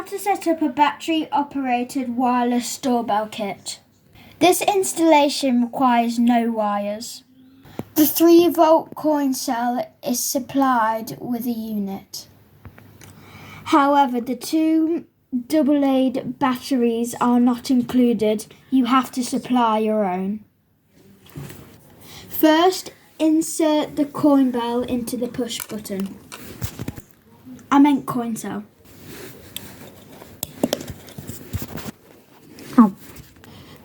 to set up a battery-operated wireless doorbell kit. This installation requires no wires. The 3-volt coin cell is supplied with a unit. However, the 2 AA batteries are not included. You have to supply your own. First, insert the coin bell into the push button. I meant coin cell.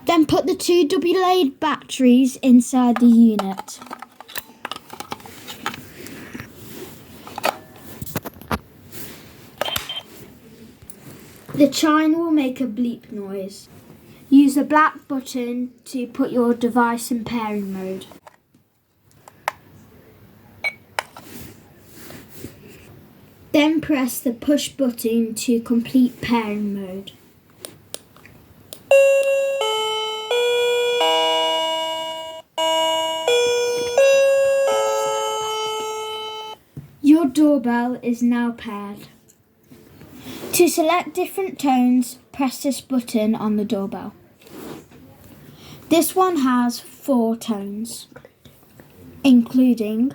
Then put the 2 AA batteries inside the unit. The chime will make a bleep noise. Use the black button to put your device in pairing mode. Then press the push button to complete pairing mode. Your doorbell is now paired. To select different tones, press this button on the doorbell. This one has 4 tones, including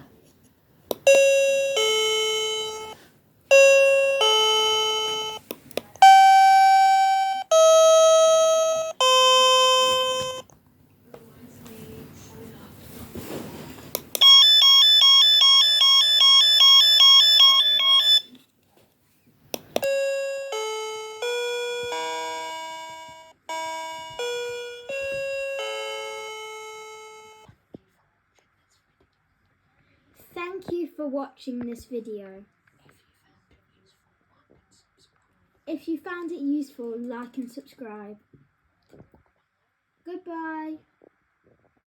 Thank you for watching this video. If you found it useful, like and subscribe. Goodbye.